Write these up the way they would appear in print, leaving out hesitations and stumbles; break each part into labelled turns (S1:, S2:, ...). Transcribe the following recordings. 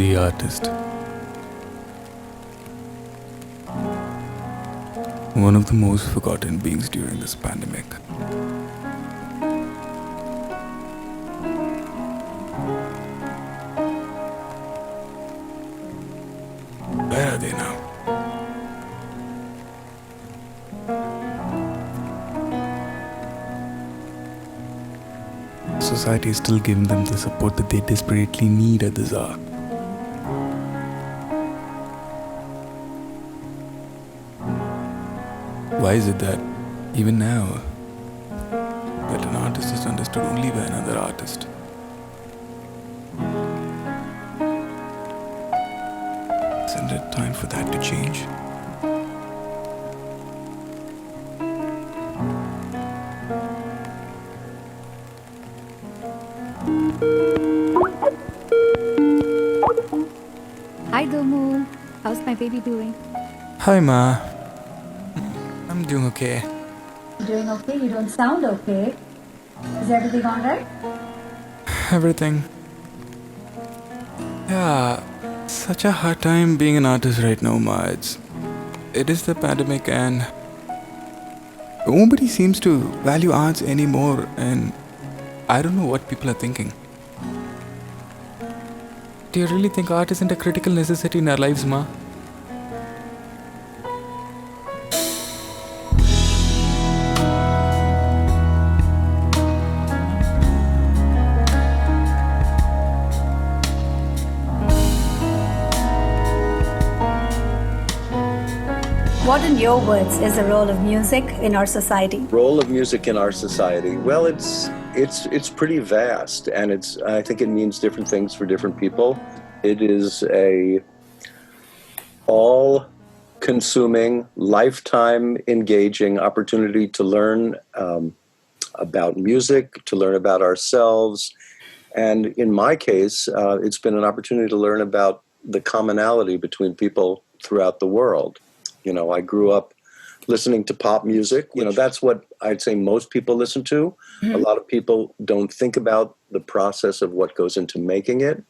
S1: The artist. One of the most forgotten beings during this pandemic. Where are they now? Society is still giving them the support that they desperately need at this hour. Why is it that, even now, that an artist is understood only by another artist? Isn't it time for that to change?
S2: Hi Gomu, how's my baby doing?
S1: Hi Ma. I'm doing okay.
S2: Doing okay? You don't sound okay. Is everything alright?
S1: Everything. Yeah, such a hard time being an artist right now, Ma. It is the pandemic and nobody seems to value arts anymore, and I don't know what people are thinking. Do you really think art isn't a critical necessity in our lives, Ma?
S2: What, in your words, is the role of music in our society?
S3: Role of music in our society? Well, it's pretty vast, and I think it means different things for different people. It is a all-consuming, lifetime engaging opportunity to learn about music, to learn about ourselves, and in my case, it's been an opportunity to learn about the commonality between people throughout the world. You know, I grew up listening to pop music. You know, that's what I'd say most people listen to. A lot of people don't think about the process of what goes into making it,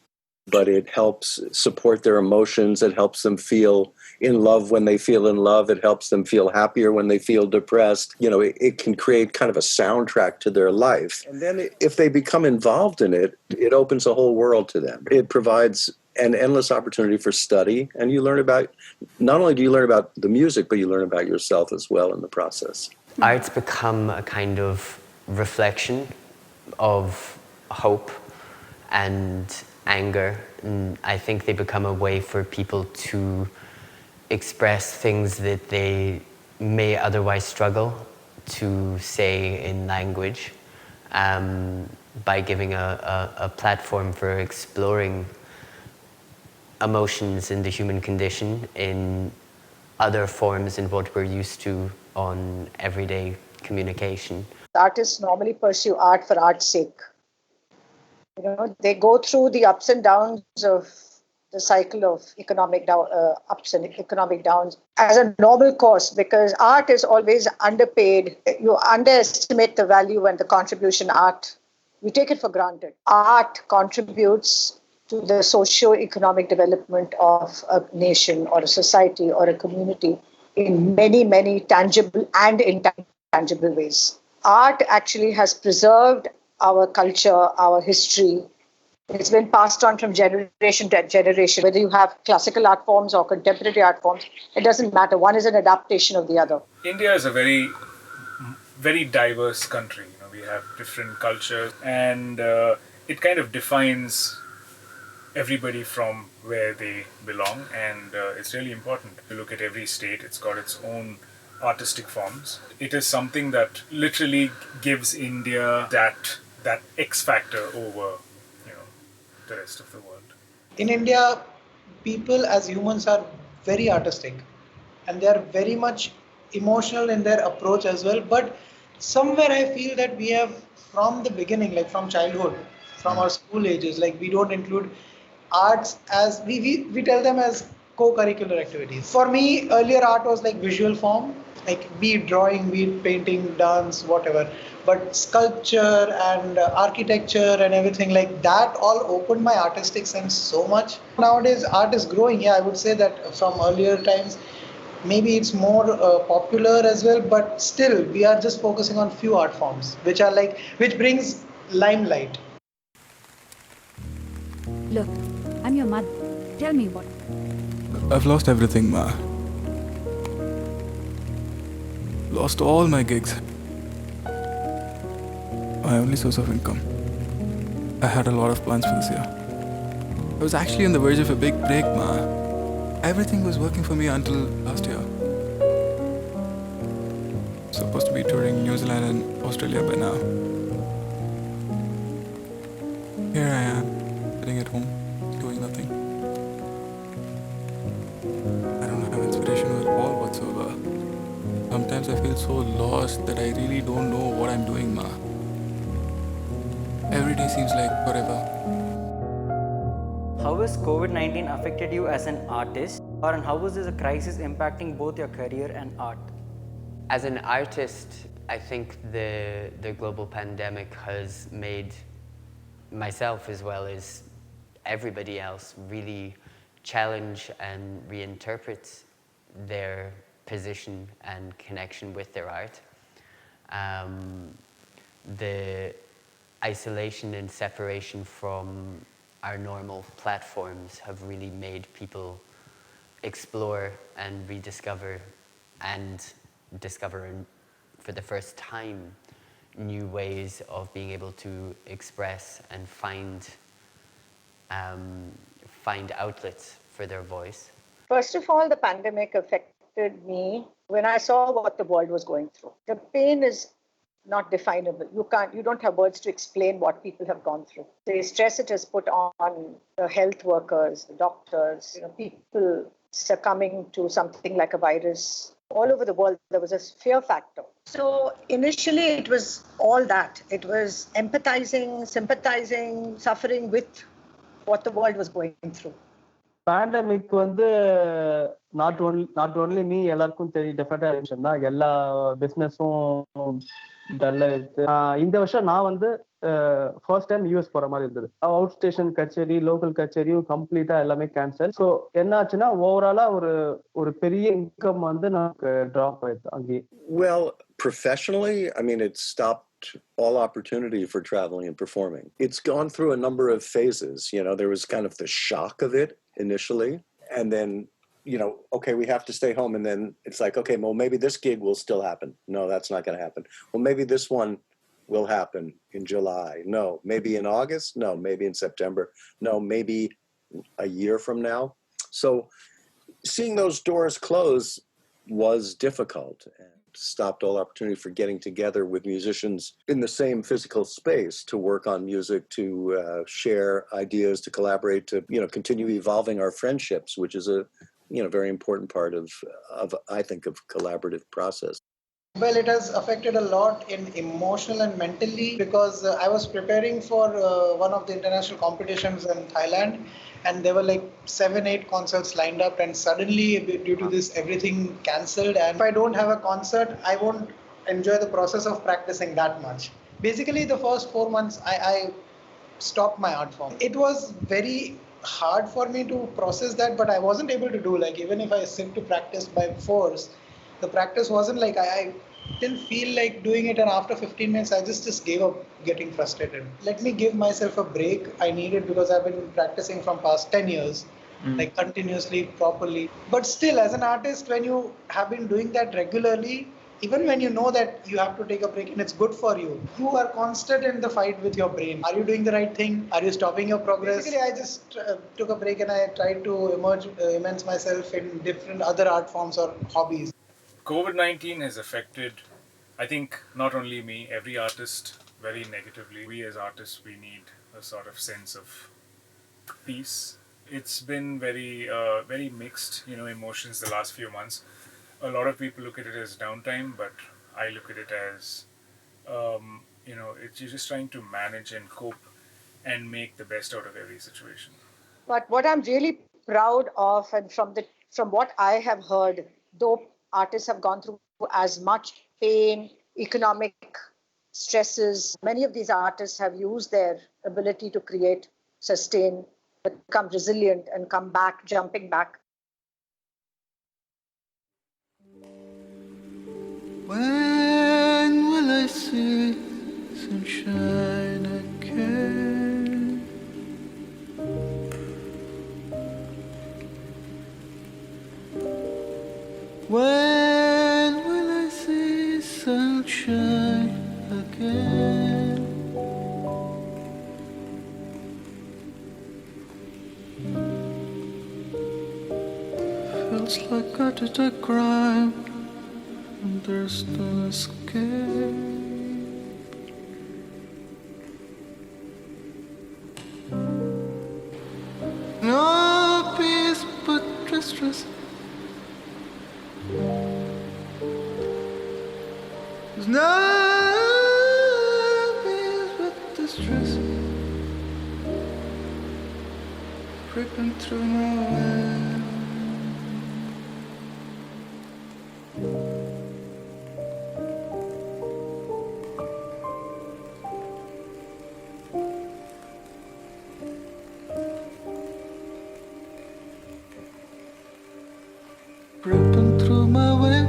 S3: but it helps support their emotions. It helps them feel in love when they feel in love. It helps them feel happier when they feel depressed. You know, it can create kind of a soundtrack to their life. And then if they become involved in it, it opens a whole world to them. It provides an endless opportunity for study, and you learn about, not only do you learn about the music, but you learn about yourself as well in the process.
S4: Art's become a kind of reflection of hope and anger, and I think they become a way for people to express things that they may otherwise struggle to say in language, by giving a platform for exploring emotions in the human condition in other forms in what we're used to on everyday communication.
S5: Artists normally pursue art for art's sake. You know, they go through the ups and downs of the cycle of economic ups and economic downs as a normal course, because art is always underpaid. You underestimate the value and the contribution art. We take it for granted. Art contributes to the socio-economic development of a nation or a society or a community in many, many tangible and intangible ways. Art actually has preserved our culture, our history. It's been passed on from generation to generation. Whether you have classical art forms or contemporary art forms, it doesn't matter. One is an adaptation of the other.
S6: India is a very, very diverse country. You know, we have different cultures, and it kind of defines everybody from where they belong, and it's really important to look at every state. It's got its own artistic forms. It is something that literally gives India that X factor over, you know, the rest of the world.
S7: In India, people as humans are very artistic, and they are very much emotional in their approach as well. But somewhere I feel that we have, from the beginning, like from childhood, from our school ages, like we don't include arts as we tell them as co-curricular activities. For me, earlier art was like visual form, like be it drawing, be it painting, dance, whatever. But sculpture and architecture and everything like that all opened my artistic sense so much. Nowadays, art is growing. Yeah, I would say that from earlier times, maybe it's more popular as well, but still we are just focusing on few art forms which brings limelight.
S8: Look, I'm your mother. Tell me what.
S1: I've lost everything, Ma. Lost all my gigs. My only source of income. I had a lot of plans for this year. I was actually on the verge of a big break, Ma. Everything was working for me until last year. Supposed to be touring New Zealand and Australia by now. Here I am, sitting at home, doing nothing. I don't have inspiration at all whatsoever. Sometimes I feel so lost that I really don't know what I'm doing, Ma. Every day seems like forever.
S9: How has COVID-19 affected you as an artist, and how is this crisis impacting both your career and art?
S4: As an artist, I think the global pandemic has made myself as well as everybody else really challenge and reinterpret their position and connection with their art. The isolation and separation from our normal platforms have really made people explore and rediscover and discover for the first time new ways of being able to express and find outlets for their voice.
S5: First of all, the pandemic affected me when I saw what the world was going through. The pain is not definable. You don't have words to explain what people have gone through. The stress it has put on the health workers, the doctors, people succumbing to something like a virus. All over the world, there was a fear factor. So initially, it was all that. It was empathizing, sympathizing, suffering with what the world was going through.
S10: Pandemic வந்து not only me எல்லாருக்கும் தெரியும் டெஃபினட்டா விஷயம் தான். எல்லா பிஸ்னஸும் டல்லா இருக்கு. இந்த வருஷம் நான் வந்து ஃபர்ஸ்ட் டைம் யூஎஸ் போற மாதிரி இருந்தது. அவுட் ஸ்டேஷன் கச்சேரி, லோக்கல் கச்சேரியும் கம்ப்ளீட்டா எல்லாமே கேன்சல். ஸோ என்ன ஆச்சுன்னா ஓவராலா ஒரு பெரிய இன்கம் வந்து நமக்கு டிராப் ஆயிடுது அங்கேயே.
S3: Well, professionally, I mean, it stopped all opportunity for traveling and performing. It's gone through a number of phases. There was kind of the shock of it initially, and then, okay, we have to stay home. And then it's like, okay, well, maybe this gig will still happen. No, that's not going to happen. Well, maybe this one will happen in July. No, maybe in August. No, maybe in September. No, maybe a year from now. So seeing those doors close was difficult and stopped all opportunity for getting together with musicians in the same physical space to work on music, to share ideas, to collaborate, to continue evolving our friendships, which is a very important part of I think of collaborative process.
S7: Well, it has affected a lot in emotional and mentally because I was preparing for one of the international competitions in Thailand, and there were like 7-8 concerts lined up, and suddenly due to this everything cancelled. And if I don't have a concert, I won't enjoy the process of practicing that much. Basically, the first 4 months I stopped my art form. It was very hard for me to process that, but I wasn't able to do, like, even if I sit to practice by force, the practice wasn't like I didn't feel like doing it, and after 15 minutes I just gave up getting frustrated. Let me give myself a break. I need it because I've been practicing from past 10 years, like continuously, properly. But still, as an artist, when you have been doing that regularly, even when you know that you have to take a break and it's good for you, you are constant in the fight with your brain. Are you doing the right thing? Are you stopping your progress? Basically, I just took a break and I tried to immerse myself in different other art forms or hobbies.
S6: COVID-19 has affected, I think, not only me, every artist very negatively. We as artists, we need a sort of sense of peace. It's been very mixed, emotions the last few months. A lot of people look at it as downtime, but I look at it as, you're just trying to manage and cope and make the best out of every situation.
S5: But what I'm really proud of, and from what I have heard, though artists have gone through as much pain, economic stresses, many of these artists have used their ability to create, sustain, become resilient, and come back, jumping back.
S1: When will I see sunshine again? When will I see sunshine again? Feels like I did a crime and there's no escape. No peace but distress. There's no peace but distress creeping through my way. Creeping through my way,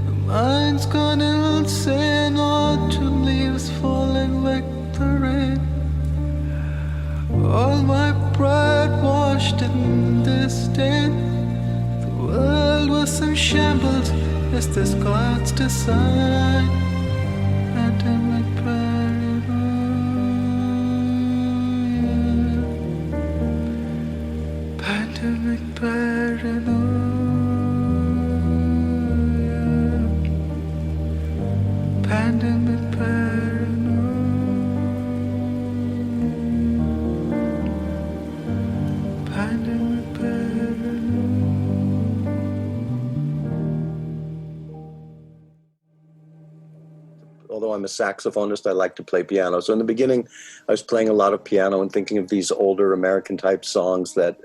S1: my mind's gone insane. Autumn leaves falling like the rain. All my pride washed in disdain. The world was in shambles as this God's design. Pandemic paranoia. Pandemic paranoia. Pandemic paranoia. Pandemic paranoia.
S3: Although I'm a saxophonist, I like to play piano. So in the beginning, I was playing a lot of piano and thinking of these older American type songs that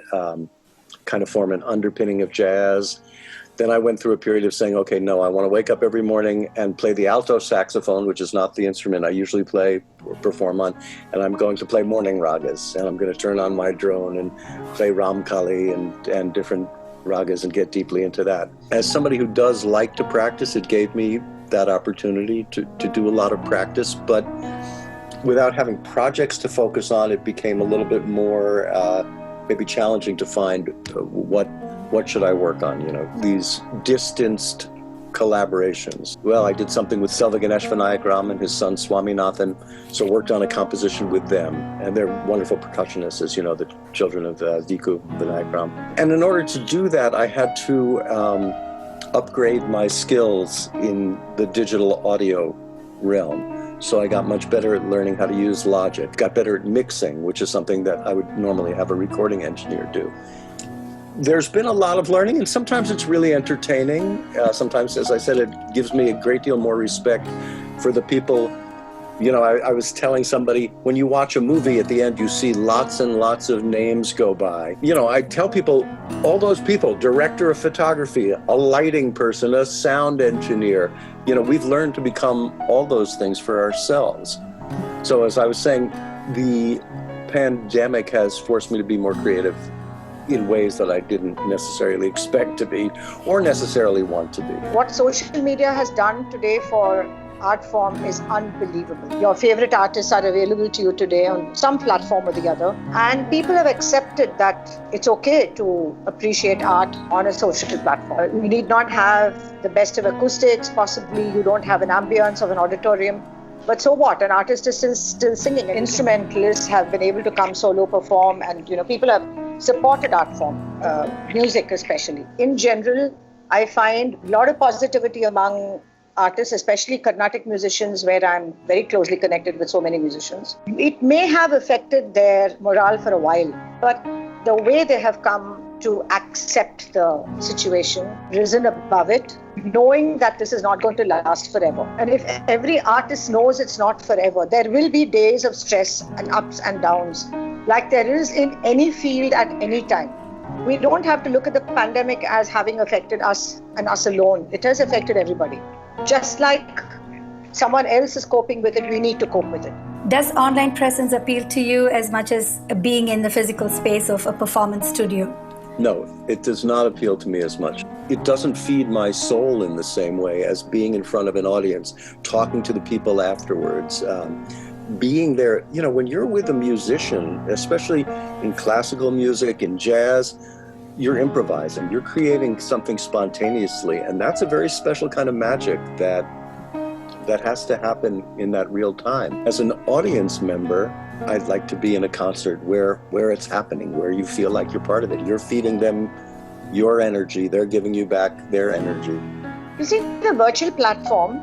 S3: kind of form an underpinning of jazz. Then I went through a period of saying, okay, no, I want to wake up every morning and play the alto saxophone, which is not the instrument I usually play or perform on, and I'm going to play morning ragas, and I'm going to turn on my drone and play Ramkali and different ragas and get deeply into that. As somebody who does like to practice, it gave me that opportunity to do a lot of practice, but without having projects to focus on, it became a little bit more maybe challenging to find what should I work on, these distanced collaborations. Well, I did something with Selva Ganesh Vinayak Ram and his son Swaminathan, so worked on a composition with them, and they're wonderful percussionists, as you know, the children of Viku Vinayak Ram. And in order to do that, I had to upgrade my skills in the digital audio realm. So I got much better at learning how to use Logic, got better at mixing, which is something that I would normally have a recording engineer do. There's been a lot of learning, and sometimes it's really entertaining. Sometimes, as I said, it gives me a great deal more respect for the people. I was telling somebody, when you watch a movie at the end, you see lots and lots of names go by. I tell people, all those people, director of photography, a lighting person, a sound engineer, we've learned to become all those things for ourselves. So as I was saying, the pandemic has forced me to be more creative in ways that I didn't necessarily expect to be or necessarily want to be.
S5: What social media has done today for art form is unbelievable. Your favorite artists are available to you today on some platform or the other, and people have accepted that it's okay to appreciate art on a social platform. You need not have the best of acoustics, possibly you don't have an ambience of an auditorium, but so what? An artist is still singing. Instrumentalists have been able to come solo perform, and people have supported art form, music especially. In general, I find a lot of positivity among artists, especially Carnatic musicians, where I'm very closely connected with so many musicians. It may have affected their morale for a while, but the way they have come to accept the situation, risen above it, knowing that this is not going to last forever. And if every artist knows it's not forever, there will be days of stress and ups and downs, like there is in any field at any time. We don't have to look at the pandemic as having affected us and us alone. It has affected everybody. Just like someone else is coping with it, we need to cope with it.
S2: Does online presence appeal to you as much as being in the physical space of a performance studio?
S3: No, it does not appeal to me as much. It doesn't feed my soul in the same way as being in front of an audience, talking to the people afterwards, being there. You know, when you're with a musician, especially in classical music, in jazz, you're improvising, you're creating something spontaneously, and that's a very special kind of magic that has to happen in that real time. As an audience member, I'd like to be in a concert where it's happening, where you feel like you're part of it. You're feeding them your energy, they're giving you back their energy.
S5: You see, the virtual platform,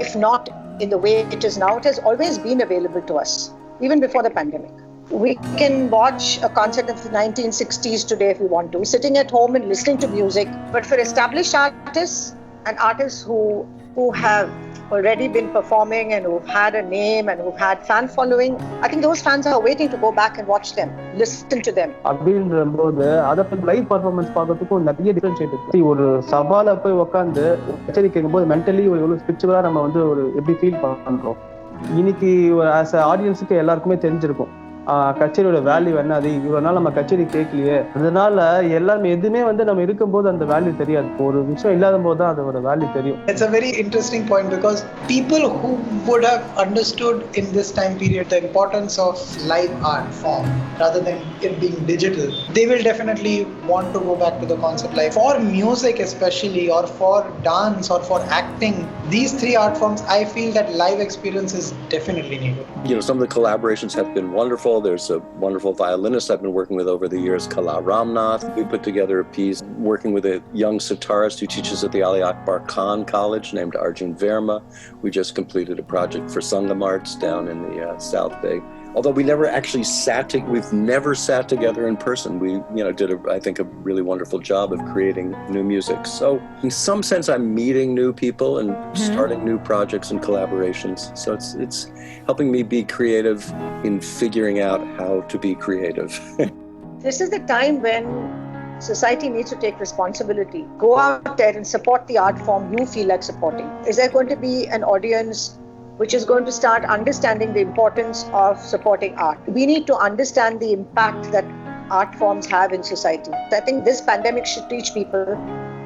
S5: if not in the way it is now, it has always been available to us, even before the pandemic. We can watch a concert of the 1960s today if we want to. We're sitting at home and listening to music. But for established artists and artists who have already been performing and who've had a name and who've had fan following, I think those fans are waiting to go back and watch them, listen to them.
S10: அப்படின்றபோது அதை live performance பார்க்கறதுக்கும் நிறைய differentiate இருக்கு. ஒரு சவால போய் உட்காந்து கச்சேரி கேட்கும்போது mentally எவ்வளவு ஸ்பிரிச்சுவலா நம்ம வந்து ஒரு எப்படி ஃபீல் பண்றோம். இன்னைக்கு ஆஸ் ஆடியன்ஸுக்கு எல்லாருக்குமே தெரிஞ்சிருக்கும் கச்சேரியோட வேல்யூ என்ன. அது இவ்வளவு நாள் நம்ம கச்சேரி கேட்கலையே, அதனால எல்லாமே எதுவுமே வந்து நம்ம இருக்கும்போது அந்த வேல்யூ தெரியாது. ஒரு விஷயம் இல்லாத போது தான் அதோட வேல்யூ தெரியும்.
S7: It's a very interesting point because people who would have understood in this time period the importance of live art form rather than it being digital, they will definitely want to go back to the concert live. For music especially, or for dance, or for acting, these three art forms, I feel that live experience is definitely needed.
S3: You know, some of the collaborations have been wonderful. There's a wonderful violinist I've been working with over the years, Kala Ramnath. We put together a piece working with a young sitarist who teaches at the Ali Akbar Khan College named Arjun Verma. We just completed a project for Sangam Arts down in the South Bay. Although we never actually we've never sat together in person. We, did I think a really wonderful job of creating new music. So in some sense, I'm meeting new people and starting new projects and collaborations. So it's helping me be creative in figuring out how to be creative.
S5: This is the time when society needs to take responsibility. Go out there and support the art form you feel like supporting. Is there going to be an audience which is going to start understanding the importance of supporting art? We need to understand the impact that art forms have in society. I think this pandemic should teach people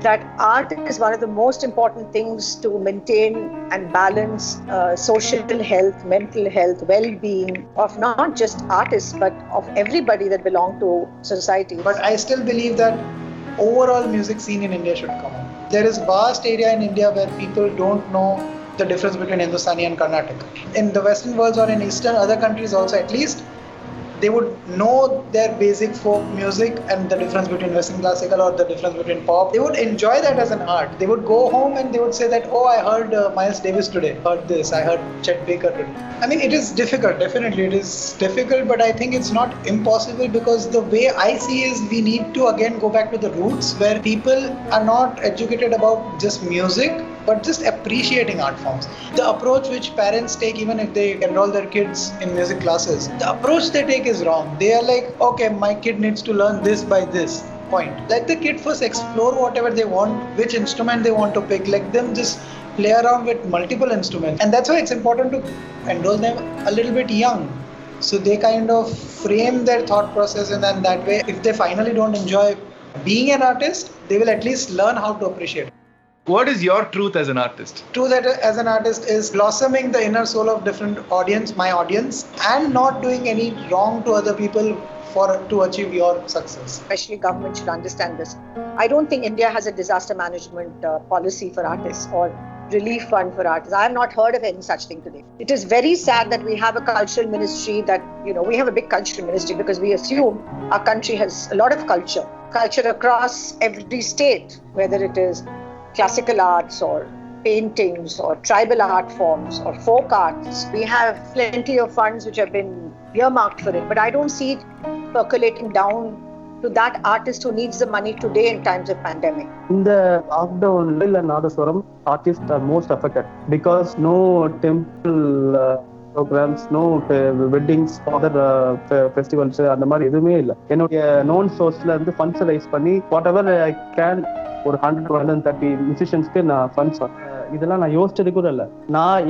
S5: that art is one of the most important things to maintain and balance social health, mental health, well-being of not just artists but of everybody that belong to society.
S7: But I still believe that overall music scene in India should come up. There is vast area in India where people don't know the difference between Hindustani and Carnatic. In the Western world or in Eastern other countries also, at least they would know their basic folk music and the difference between Western classical or the difference between pop. They would enjoy that as an art. They would go home and they would say that, oh, I heard Miles Davis today, heard this, I heard Chet Baker today. I mean, it is difficult, definitely it is difficult, but I think it's not impossible because the way I see is we need to again go back to the roots where people are not educated about just music, but just appreciating art forms. The approach which parents take, even if they enroll their kids in music classes, the approach they take is wrong. They are like, okay, my kid needs to learn this by this point. Let the kid first explore whatever they want, which instrument they want to pick. Let them just play around with multiple instruments. And that's why it's important to enroll them a little bit young. So they kind of frame their thought process, and then that way, if they finally don't enjoy being an artist, they will at least learn how to appreciate it.
S11: What is your truth as an artist?
S7: Truth as an artist is blossoming the inner soul of different audience, my audience, and not doing any wrong to other people to achieve your success.
S5: Especially government should understand this. I don't think India has a disaster management policy for artists or relief fund for artists. I have not heard of any such thing today. It is very sad that we have a cultural ministry that, we have a big cultural ministry because we assume our country has a lot of culture across every state, whether it is classical arts or paintings or tribal art forms or folk arts. We have plenty of funds which have been earmarked for it, but I don't see it percolating down to that artist who needs the money today in times of pandemic.
S10: In the lockdown, Lil and Nadaswaram artists are most affected because no temple programmes, no weddings, father festivals, அந்த மாதிரி எதுவுமே இல்லை. என்னுடைய known சோர்ஸ்ல இருந்து funds raise பண்ணி whatever I can, ஒரு 130 மியூசிஷியன்ஸ்க்கு நான் ஃபண்ட்ஸ், இதெல்லாம் நான் யோசிச்சது கூட இல்லை.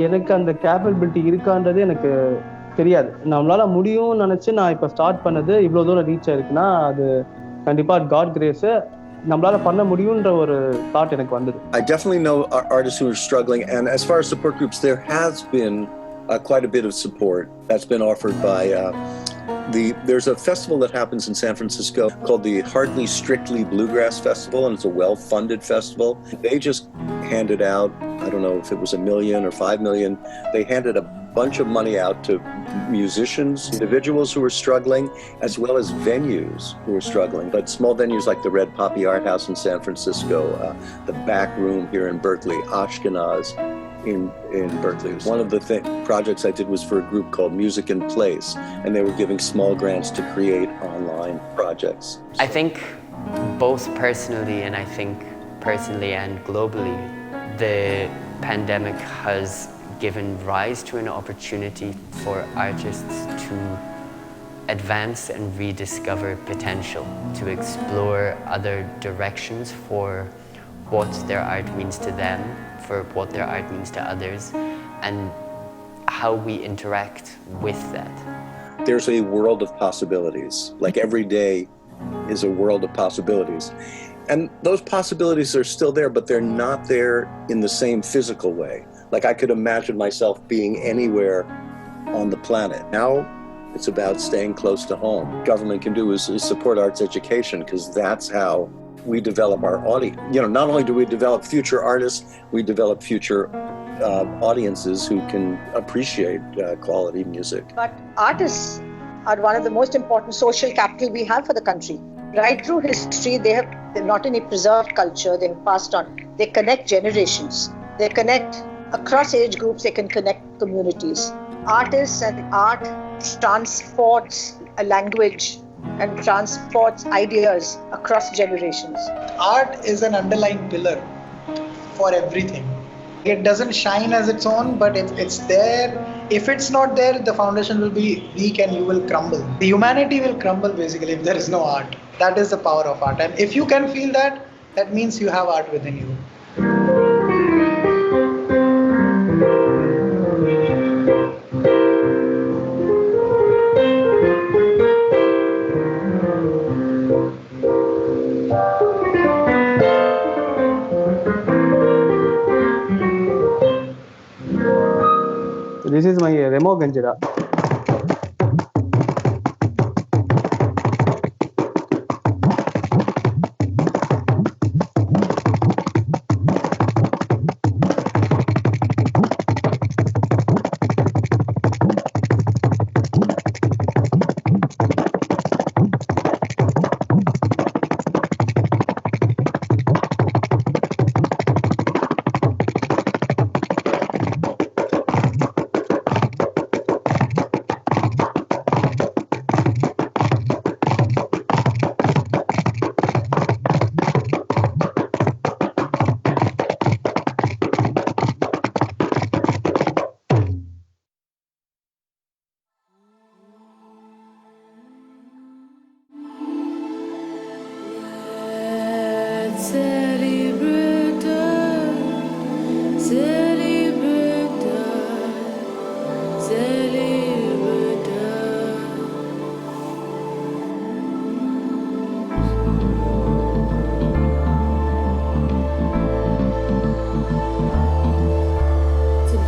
S10: எனக்கு அந்த கேப்பபிலிட்டி இருக்கான்றது எனக்கு தெரியாது. நம்மளால முடியும்னு நினைச்சு நான் இப்ப ஸ்டார்ட் பண்ணது இவ்வளவு தூரம் ரீச் ஆயிருக்குன்னா அது கண்டிப்பா காட் கிரேஸ். நம்மளால பண்ண முடியும்ன்ற ஒரு தாட் எனக்கு வந்தது.
S3: I definitely know artists who are struggling, and as far as support groups, there has been quite a bit of support that's been offered by there's a festival that happens in San Francisco called the Hardly Strictly Bluegrass Festival, and it's a well-funded festival. They just handed out, I don't know if it was $1 million or $5 million. They handed a bunch of money out to musicians, individuals who were struggling, as well as venues who were struggling. But small venues like the Red Poppy Art House in San Francisco, the Back Room here in Berkeley, Ashkenaz in Berkeley. One of the projects I did was for a group called Music in Place, and they were giving small grants to create online projects.
S4: I think both personally and globally, the pandemic has given rise to an opportunity for artists to advance and rediscover potential, to explore other directions for what their art means to them, for what their art means to others, and how we interact with that.
S3: There's a world of possibilities. Like every day is a world of possibilities. And those possibilities are still there, but they're not there in the same physical way. Like I could imagine myself being anywhere on the planet. Now it's about staying close to home. Government can do is support arts education, because that's how we develop our audience. Not only do we develop future artists, we develop future audiences who can appreciate quality music.
S5: But artists are one of the most important social capital we have for the country. Right through history, they're not only preserved culture, they've passed on. They connect generations. They connect across age groups, they can connect communities. Artists and art transports a language and transports ideas across generations.
S7: Art is an underlying pillar for everything. It doesn't shine as its own, but it's there. If it's not there, the foundation will be weak and you will crumble. The humanity will crumble basically if there is no art. That is the power of art. And if you can feel that, that means you have art within you.
S10: This is my Remo Ganjira.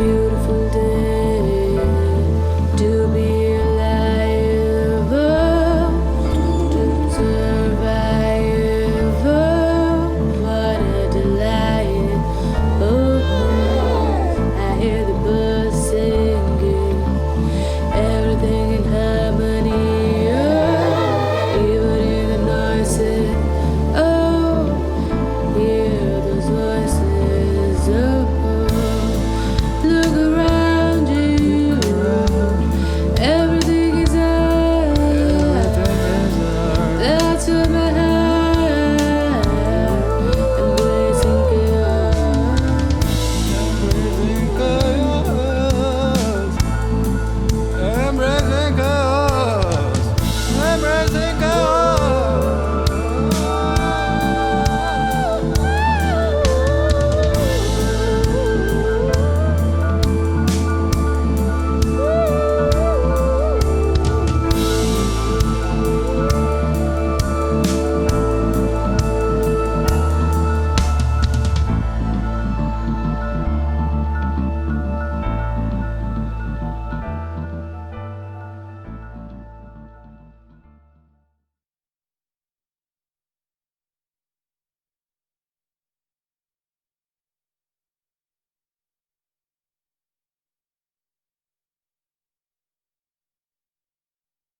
S12: Beautiful day.